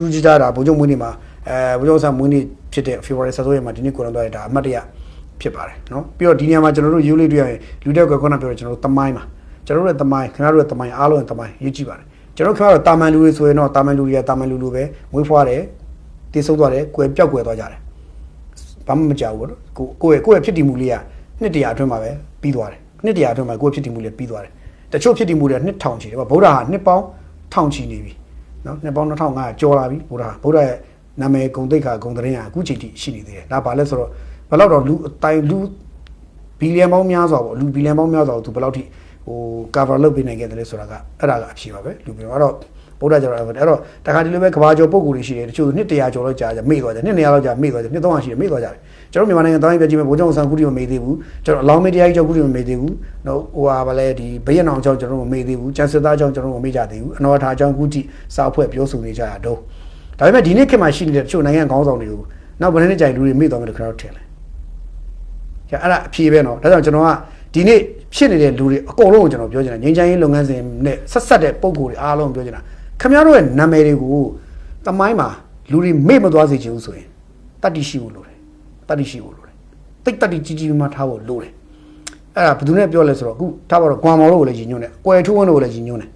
လူကြီးကြတာဗိုလ်ချုပ်မွေးနေမှာဗိုလ်ချုပ်ဆန်မွေးနေဖြစ်တဲ့ February 16ရက်မှာဒီနေ့ကိုရံသွားရတာအမှတ်တရဖြစ်ပါတယ်နော်ပြီးတော့ဒီနေရာမှာကျွန်တော်တို့ယူလေးတွေ့ရရင်လူတဲ့ကွယ်ခုနပြောတယ်ကျွန်တော်တို့တမိုင်းမှာကျွန်တော်တို့ရဲ့တမိုင်းခင်ဗျားတို့ရဲ့တမိုင်းအားလုံးရဲ့တမိုင်းရေးကြည့်ပါတယ်ကျွန်တော်ခင်ဗျားတို့တာမန်လူတွေဆိုရင်တော့တာမန်လူတွေကတာမန်လူလိုပဲမွေးဖွားတယ်တည်ဆုံးသွားတယ်ကွယ်ပြောက်ကွယ်သွားကြတယ်ဘာမှမကြောက်ဘူးနော်ကိုယ့်ရဲ့ဖြစ်တည်မှုလေးကနှစ်တရာအတွင်းမှာပဲပြီးသွားတယ်နှစ်တရာအတွင်းမှာကိုယ့်ဖြစ်တည်မှုလေးပြီးသွားတယ်တချို့ဖြစ်တည်မှုတွေနှစ်ထောင်ချီတယ်ဗုဒ္ဓဟာနှစ်ပေါင်းထောင်ချီနေပြီနော်နှစ်ပေါင်း2500ကျော်လာပြီဗုဒ္ဓရဲ့နာမည်ဂုံတိတ်ခါဂုံတရင်ကအခုချိန်ထိရှိနေသေးတယ်ဒါဘာလဲဆိုတော့ဘယ်လောက်တော့လူအတိုင်းလူဘီလီယံပေါင်းများစွာပေါ့လူဘီလီယံပေါင်းများစွာသူဘယ်လောက်ထိcover လုပ်ပေးနိုင်ခဲ့တယ်လဲဆိုတာကအဲ့ဒါကအဖြေပါပဲလူပြောအဲ့တော့ဗုဒ္ဓကျော်အဲ့တော့တခါဒီလိုပဲကဘာကျော်ပုံကိုယ်တွေရှိတယ်တချို့နှစ်100ကျော်လောက်ကြာမေ့သွားတယ်နှစ်200လောက်ကြာမေ့သွားတယ်နှစ်300ရှိတယ်မေ့သွားကြတယ်ကျွန်တော်မြန်မာနိုင်ငံတိုင်းပဲကြည့်မယ်ဗိုလ်ချုပ်ဆန်ကူတီမမေ့သေးဘူးကျွန်တော်အလောင်းမေးတရားကြီးကျော်ကူတီမမေ့သေးဘူးနော်ဟိုဟာဗလဲဒီဘရက်နောင်ကျော်ကျွန်တော်မမေ့သေးဘူးကျန်စစ်သားကျော်ကျွန်တော်မမေ့ကြသေးဘူးအနော်ထားကျော်ကူတီစာအဖွဲ့ပြောဆိုနေကြတာတော့ဒါပေမဲ့ဒီနေ့ခေတ်မှာရှိနေတဲ့တချို့နိုင်ငံခေါင်းဆောင်တွေကိုနောက်ဘယ်နှစ်ကြိုင်လူတွေမေ့သွားမယ်လို့ခင်ဗျားတို့ထင်လဲကျအဲ့ဒါအဖြေပဲနော်ဒါကြောင့်ကျွန်တော်ကဒီနေ့ဖြစ်နေတဲ့လူတွေအကုန်လုံးကိုကျွန်တော်ပြောချင်တာငြိမ်းချမ်းရေးလုပ်ငန်းစဉ်နဲ့ဆက်ဆက်တဲ့ပုံကိုယ်တွေအားလုံးပြောချင်တာခင်ဗျားတို့ရဲ့နာမည်တွေကိုတမိုင်းမှာလူတွေမေ့မသွားစေချင်ဘူးဆိုရင်တတ်တိရှိဖို့လိုတယ်တတ်တိရှိဖို့လိုတယ်တိတ်တတ်တိကြီးကြီးမှထားဖို့လိုတယ်အဲ့ဒါဘယ်သူနဲ့ပြောလဲဆိုတော့အခုထားပါတော့ကွမ်မော်တို့ကိုလည်းယဉ်ညွန်းတယ်ကွယ်ထူးဝင်းတို့ကိုလည်းယဉ်ညွန်းတယ်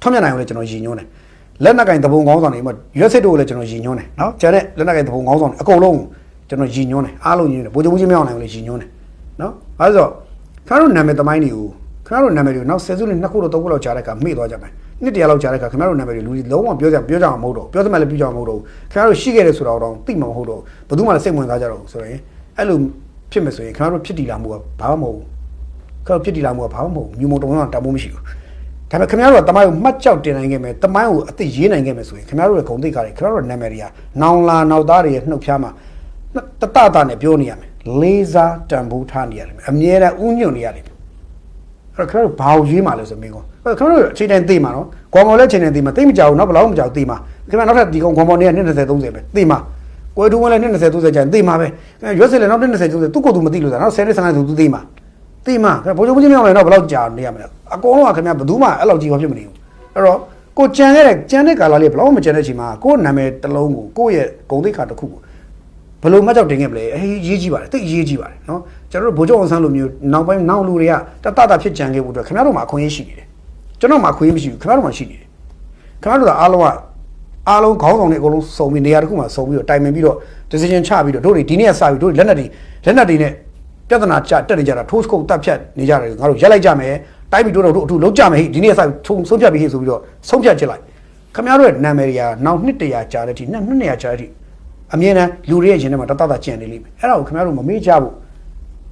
ထွန်းမြတ်နိုင်ကိုလည်းကျွန်တော်ယဉ်ညွန်းတယ်လက်နက်ကင်တပုံကောင်းဆောင်တွေမှာရွက်စစ်တို့ကိုလည်းကျွန်တော်ယဉ်ညွန်းတယ်နော်ကျန်တဲ့လက်နက်ကင်တပုံကောင်းဆောင်တွေအကုန်လုံးကျွန်တော်ယဉ်ညွန်းတယ်အားလုံးယဉ်ညွန်းတယ်ဗိုလ်ချုပ်ကြီးမအောင်နိုင်ကိုလည်းယဉ်ညွန်းတယ်နော်အဲဆိုခင်ဗျားတို့နာမည်တမိုင်းတွေကိုခင်ဗျားတို့နာမည်တွေကိုနောက်10စုနှစ်2ခုတော့3ခုလောက်ကြားတဲ့အခါမေ့သွားကြမယ်နှစ်တရာလောက်ကြားတဲ့အခါခင်ဗျားတို့နာမည်တွေလူတွေလုံးဝပြောကြအောင်မဟုတ်တော့ပြောစမှလည်းပြောကြအောင်မဟုတ်တော့ခင်ဗျားတို့ရှိခဲ့တယ်ဆိုတာတော့သိမှာမဟုတ်တော့ဘယ်သူမှလည်းစိတ်ဝင်စားကြတော့ဆိုရင်အဲ့လိုဖြစ်မယ်ဆိုရင်ခင်ဗျားတို့ဖြစ်တည်လာမှုကဘာမှမဟုတ်ဘူးခင်ဗျားတို့ဖြစ်တည်လာမှုကဘာမှမဟုတ်ဘူးမြူမုံတုံးတော့တမိုးမရှိဘူးဒါပေမဲ့ခင်ဗျားတို့ကတမိုင်းကိုမှတ်ကြောက်တင်နိုင်ခဲ့မယ်တမိုင်းကိုအသိရေးနိုင်ခဲ့မယ်ဆိုရင်ခင်ဗျားတို့ရဲ့ဂုဏ်သိက္ခာတွေခင်ဗျားတို့ရဲ့နာမည်တွေကနောင်လာနောက်သားတွေရဲ့နှုတ်ဖျားမှာတတတာနဲ့ပြောနေရမယ်လေးစားတန်ဖိုးထားနေရတယ်အမြဲတမ်းဥညွတ်နေရတယ်အဲ့ခင်ဗျားတို့ဘာကိုရေးမှလဲဆိုမိကောခင်ဗျားတို့အချိန်တိုင်းသိမှာနော်ကွန်မော်လည်းအချိန်တိုင်းသိမှာသိမကြောက်ဘူးနော်ဘယ်လောက်မကြောက်သိမှာခင်ဗျားနောက်ထပ်ဒီကွန်မော်နေက20 30ပဲသိမှာကွယ်ထူးဝင်လည်း20 30ကျန်သိမှာပဲရွက်စစ်လည်းနောက်20 30သူ့ကိုယ်သူမသိလို့ဆိုတာနောက်10 15သူသိမှာသိမှာဗိုလ်ချုပ်ကြီးမအောင်လည်းတော့ဘယ်လောက်ကြာနေရမလဲအကုန်လုံးကခင်ဗျားဘယ်သူမှအဲ့လောက်ကြီးဘာဖြစ်မနေဘူးအဲ့တော့ကိုကြံတဲ့ကာလလေးဘယ်လောက်မကြံတဲ့အချိန်မှာကိုယ့်နာမည်တစ်လုံးကိုကိုယ့်ရဲ့ဂုဏ်သိက္ခာတစ်ခုကိုဘယ်လိုမှကြောက်တင်ခဲ့မလဲရေးကြည့်ပါတယ်တိတ်ရေးကြည့်ပါတယ်နော်ကျွန်တော်တို့ဗိုလ်ချုပ်အောင်ဆန်းလိုမျိုးနောက်ပိုင်းနောက်လူတွေကတတဖြစ်ကြံခဲ့ဖို့အတွက်ခင်ဗျားတို့မှာအခွင့်အရေးရှိနေတယ်ကျွန်တော်မှာအခွင့်အရေးမရှိဘူးခင်ဗျားတို့မှာရှိနေတယ်ခင်ဗျားတို့ကအားလုံးခေါင်းဆောင်တွေအကုန်လုံးစုံပြီးနေရာတစ်ခုမှာစုံပြီးတော့တိုင်ပင်ပြီးတော့ decision ချပြီးတော့တို့တွေဒီနေ့ကစပြီးတို့လက်နက်တွေနဲ့ပြဿနာတက်နေကြတာထိုးစကုတ်တက်ဖြတ်နေကြတယ်ငါတို့ရက်လိုက်ကြမယ်တိုက်ပြီးတို့အထူးလုံးကြမယ်ဟိဒီနေ့ကစပြီးဆုံးဖြတ်ပြီးဟိဆိုပြီးတော့ဆုံးဖြတ်ချစ်လိုက်ခင်ဗျားတို့ရဲ့နာမည်တွေကနောက်နှစ်100ကြာတဲ့အထိနှစ်200ကြာတဲ့အထိအမြင်နဲ့လူတွေရဲ့ရင်ထဲမှာတတကြံနေလိမ့်မယ်အဲ့ဒါကိုခင်ဗျားတို့မမေ့ကြဘူး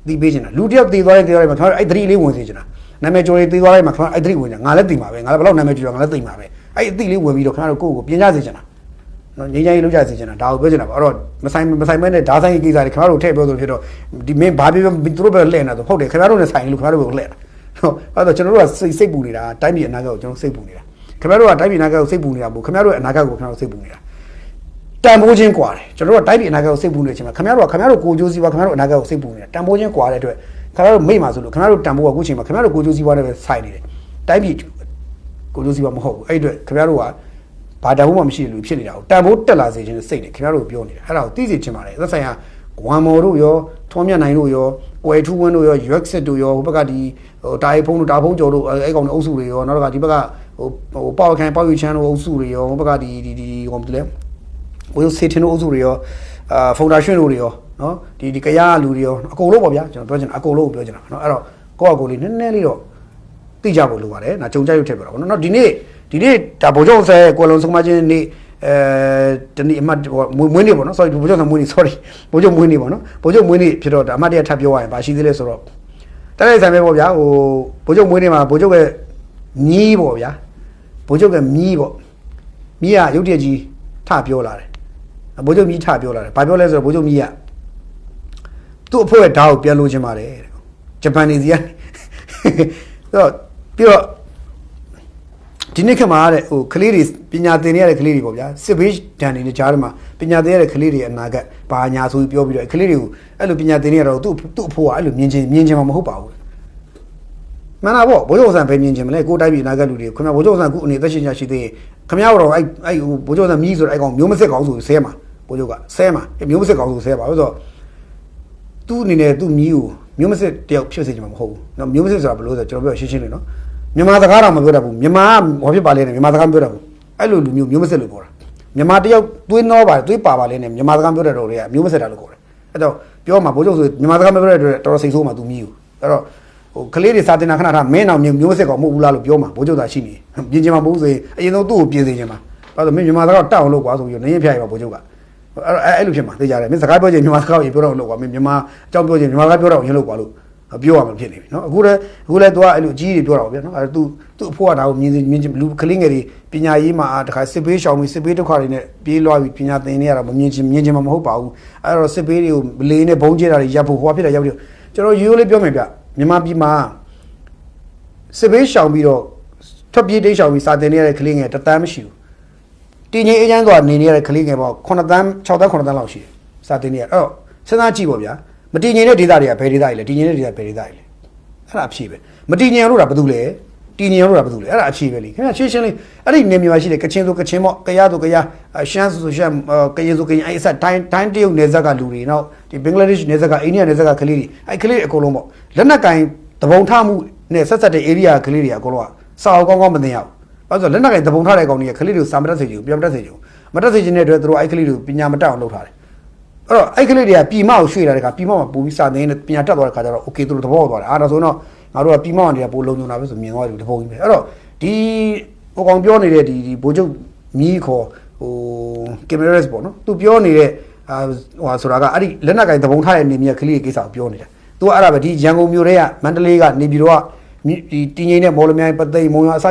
သိပေးချင်တာလူတယောက်တည်သွားတဲ့မှာခင်ဗျားတို့အဲ့3လေးဝင်စေချင်တာနာမည်ကျော်တွေတည်သွားတဲ့မှာခင်ဗျားအဲ့3ဝင်ကြငါလည်းသိမှာပဲငါလည်းဘယ်လောက်နာမည်ကျော်ငါလည်းသိမှာပဲအဲ့အသိလေးဝင်ပြီးတော့ခင်ဗျားတို့ကိုယ့်ကိုပြင်ကြစေချင်တာနော်ငြိမ်းချမ်းရေးလုပ်ကြစေချင်တာဒါကိုပြောချင်တာပါအဲ့တော့မဆိုင်မဲနဲ့ဓာဆိုင်ကိစ္စတွေခင်ဗျားတို့ထည့်ပြောဆိုဖြစ်တော့ဒီမင်းဘာပြောသူတို့ပဲလှည့်နေတာဆိုဟုတ်တယ်ခင်ဗျားတို့နဲ့ဆိုင်လို့ခင်ဗျားတို့ကိုလှည့်တာဟုတ်အဲ့တော့ကျွန်တော်တို့ကစိတ်ပူနေတာတိုင်းပြည်အနာဂတ်ကိုကျွန်တော်စိတ်ပူနေတာခင်ဗျားတို့ကတိုင်းပြည်အနာဂတ်ကိုစိတ်ပူနေတာမဟုတ်ခင်ဗျားတို့ရဲ့အနာဂတ်ကိုခင်ဗျားတို့စိတ်ပူနေတာတန်ဖိုးချင်းကွာတယ်ကျွန်တော်တို့ကတိုင်းပြည်အနာဂတ်ကိုစိတ်ပူနေတဲ့အချိန်မှာခင်ဗျားတို့ကိုကြိုးစီးပွားခင်ဗျားတို့အနာဂတ်ကိုစိတ်ပူနေတာတန်ဖိုးချင်းကွာတဲ့အတွက်ခင်ဗျားတို့မိတ်မှာဆိုလို့ခင်ဗျားတို့တန်ဖိုးကအခုချိန်မှာခင်ဗျားတို့ကိုကြိုးစီးပွားနဲ့ပဲဆိုင်နေတယ်တိုင်းပြည်ကိုကြိုးစီးပွားမဟုတ်ဘူးအဲ့အတွက်ခင်ဗျားတို့ကဘာတန်ဖိုးမှမရှိလို့ဖြစ်နေတာကိုတန်ဖိုးတက်လာစေခြင်းစိတ်နဲ့ခင်ဗျားတို့ပြောနေတာအဲ့ဒါကိုသိစေချင်ပါတယ်သက်ဆိုင်ရာဂွမ်မော်တို့ရောထွန်းမြတ်နိုင်တို့ရောကွယ်ထူးဝင်းတို့ရောရွက်စစ်တို့ရောဟိုဘက်ကဒီတာရီဖုံးတို့တာဖုံးကျော်တို့အဲ့ကောင်တွေအုပ်စုတွေရောနောက်တော့ဒီဘက်ကပေါက်ခိုင်ပေါက်ယူချမ်းတို့အုပ်စုတွေရောဟိုဘက်ကဒီဟိုမတလဲဝေစေထင်တို့အုပ်စုတွေရောဖုန်ဒါရှင်တို့တွေရောနော်ဒီကရလူတွေရောအကုန်လုံးပေါ့ဗျာကျွန်တော်ပြောချင်တာအကုန်လုံးကိုပြောချင်တာနော်အဲ့တော့ကိုယ့်လေးနည်းနည်းလေးတော့သိကြဖို့လိုပါတယ်နော်ကြုံကြရုပ်ထည့်ပြတော့နော်ဒီနေ့ဒါဗိုလ်ချုပ်ဆဲကွယ်လွန်ဆုံးမချင်းနေ့တနေ့အမှတ်မွေးနေ့ပေါ့နော် sorry ဗိုလ်ချုပ်ဆဲမွေးနေ့ sorry ဗိုလ်ချုပ်မွေးနေ့ပေါ့နော်ဗိုလ်ချုပ်မွေးနေ့ဖြစ်တော့အမှတ်တရထပ်ပြောရရင်ဗာရှိသေးလဲဆိုတော့တိုက်ဆိုင်ပဲပေါ့ဗျာဟိုဗိုလ်ချုပ်မွေးနေ့မှာဗိုလ်ချုပ်ရဲ့မြီးပေါ့ဗျာဗိုလ်ချုပ်ကမြီးပေါ့မြီးကရုပ်တရက်ကြီးထပြောလာတယ်ဗိုလ်ချုပ်မြီးထပြောလာတယ်ဘာပြောလဲဆိုတော့ဗိုလ်ချုပ်မြီးကသူ့အဖို့ရဲ့ဓာတ်ကိုပြန်လို့ခြင်းပါတယ်ဂျပန်နေစီကတော့ပြီးတော့ဒီနေ့ခါမှာတဲ့ဟိုကလေးတွေပညာသင်နေရတဲ့ကလေးတွေပေါ့ဗျာစစ်ဘေးဒဏ်တွေနဲ့ကြားထဲမှာပညာသင်ရတဲ့ကလေးတွေအနာဂတ်ဘာညာဆိုပြီးပြောပြီးတော့ကလေးတွေကိုအဲ့လိုပညာသင်နေရတော့သူ့အဖို့ကအဲ့လိုမြင်ချင်မှာမဟုတ်ပါဘူးမှန်တာပေါ့ဗိုလ်ချုပ်ဆန်ပဲမြင်ချင်မလဲကိုတိုက်ပြည်အနာဂတ်လူတွေခင်ဗျာဗိုလ်ချုပ်ဆန်ခုအနေသက်ရှင်ရရှိသေး ခမရတော့အဲ့ဟိုဘိုးကျော်သားမြည်ဆိုတဲ့အဲ့ကောင်မျိုးမစစ်ကောင်ဆိုဆဲမှာဘိုးကျော်ကဆဲမှာမျိုးမစစ်ကောင်ဆိုဆဲပါဆိုတော့သူ့အနေနဲ့သူ့မြည်ကိုမျိုးမစစ်တယောက်ဖြစ်စေချင်မှာမဟုတ်ဘူးနော်မျိုးမစစ်ဆိုတာဘယ်လိုဆိုကျွန်တော်ပြောရှင်းရှင်းလေးနော်မြန်မာစကားတော့မပြောတတ်ဘူးမြန်မာကဘာဖြစ်ပါလဲနဲ့မြန်မာစကားမပြောတတ်ဘူးအဲ့လိုလူမျိုးမစစ်လို့ပြောတာမြန်မာတယောက်သွေးနှောပါသွေးပါပါလေးနဲ့မြန်မာစကားပြောတတ်တော့လေမျိုးမစစ်တာလို့ခေါ်တယ်အဲ့တော့ပြောမှာဘိုးကျော်ဆိုမြန်မာစကားမပြောတတ်တဲ့တော်တော်စိတ်ဆိုးမှာသူမြည်ကိုအဲ့တော့ဟိုကလေးတွေစာတင်တာခဏထားမင်းအောင်မျိုးမစစ်ကောင်မဟုတ်ဘူးလားလို့ပြောမှာဘိုးကျော်သာရှိနေပြင်ချင်မှာမဟုတ်ဆိုရင်အရင်ဆုံးသူ့ကိုပြင်စေချင်မှာဘာလို့မင်းမြန်မာစကားတောက်အောင်လုပ်ကွာဆိုပြီးနင်းရင်ဖျားရပါဘိုးကျော်ကအဲ့လိုဖြစ်မှာသိကြတယ်မင်းစကားပြောချင်မြန်မာစကားကိုပြောတော့လို့ကွာမင်းမြန်မာအကြောင်းပြောချင်မြန်မာစကားပြောတော့ရင်လို့ကွာလို့ပြောရမှာဖြစ်နေပြီနော်အခုလည်းသူကအဲ့လိုအကြီးကြီးပြောတာပေါ့ဗျာနော်အဲ့သူ့အဖိုးကဒါကိုမြင်လူကလေးငယ်တွေပညာရေးမှာတခါစစ်ပေးရှောင်ပြီးစစ်ပေးဒုက္ခတွေနဲ့ပြေးလွှားပြီးပညာသင်နေရတာမမြင်ချင်မှာမဟုတ်ပါဘူးအဲ့တော့စစ်ပေးတွေကိုလေနဲ့ဘုံကျဲတာတွေရပ်ဖို့ဟိုဖြစ်တာရပ်ပြီးကျွန်တော်ရိုးရိုးလေးပြောမယ်ဗျမြန်မာပြည်မှာစစ်ပေးရှောင်ပြီးတော့ထွက်ပြေးတိတ်ရှောင်ပြီးစာသင်နေရတဲ့ကလေးငယ်တသန်းမရှိဘူးတင်းကြီးအေးချမ်းစွာနေနေရတဲ့ကလေးငယ်ပေါ့9သန်း6သန်း9သန်းလောက်ရှိတယ်စာသင်နေရအဲ့တော့စဉ်းစားကြည့်ပေါ့ဗျာမတည်ငြိမ်တဲ့ဒေသတွေကဘယ်ဒေသတွေလဲတည်ငြိမ်တဲ့ဒေသဘယ်ဒေသတွေလဲအဲ့ဒါအဖြေပဲမတည်ငြိမ်လို့တာဘာလို့လဲတည်ငြိမ်လို့တာဘာလို့လဲအဲ့ဒါအဖြေပဲလေခင်ဗျာရှင်းရှင်းလေးအဲ့ဒီနေမြေမှာရှိတဲ့ကချင်ဆိုကချင်ပေါ့ကယားဆိုကယားရှမ်းဆိုရှမ်းကရင်ဆိုကရင်အဲ့အဆက်တိုင်းတရုတ်နယ်စပ်ကလူတွေနောက်ဒီဘင်္ဂလားဒေ့ရှ်နယ်စပ်ကအိန္ဒိယနယ်စပ်ကကလေးတွေအဲ့ကလေးတွေအကုန်လုံးပေါ့လက်နက်ကင်တပုံထမှုနဲ့ဆက်ဆက်တဲ့ area ကလေးတွေအကုန်လုံးကစာအုပ်ကောင်းကောင်းမသိရဘူးဘာလို့ဆိုလက်နက်ကင်တပုံထတဲ့ကောင်တွေကကလေးတွေကိုစာမတတ်စေချင်ဘူးပြောမတတ်စေချင်ဘူးမတတ်စေချင်တဲ့အတွက်သူတို့အဲ့ကလေးတွေကိုပညာမတတ်အောင်လုပ်ထားတယ်အဲ့တော့အဲ့ကလေးတွေကပြည်မကိုရွှေ့လာတဲ့ခါပြည်မမှာပူပြီးစာသင်နေပညာတက်သွားတဲ့ခါကျတော့ okay သူတို့သဘောပေါက်သွားတယ်အားဒါဆိုတော့ငါတို့ကပြည်မကနေပိုလုံလုံတာပဲဆိုမြင်သွားတယ်တပုံကြီးပဲအဲ့တော့ဒီဟိုကောင်ပြောနေတဲ့ဒီဘိုးချုပ်မြီးခေါ်ဟိုကင်မရာစ်ပေါ့နော်သူပြောနေတဲ့ဟိုဆိုတာကအဲ့ဒီလက်နက်ကင်သဘုံထားတဲ့နေမြေကလေးကိစ္စကိုပြောနေတာသူကအဲ့ဒါပဲဒီရန်ကုန်မြို့ထဲကမန္တလေးကနေပြည်တော်ကဒီတင်းငိမ့်တဲ့မော်လမြိုင်ပသိမ်မုံရွာအစ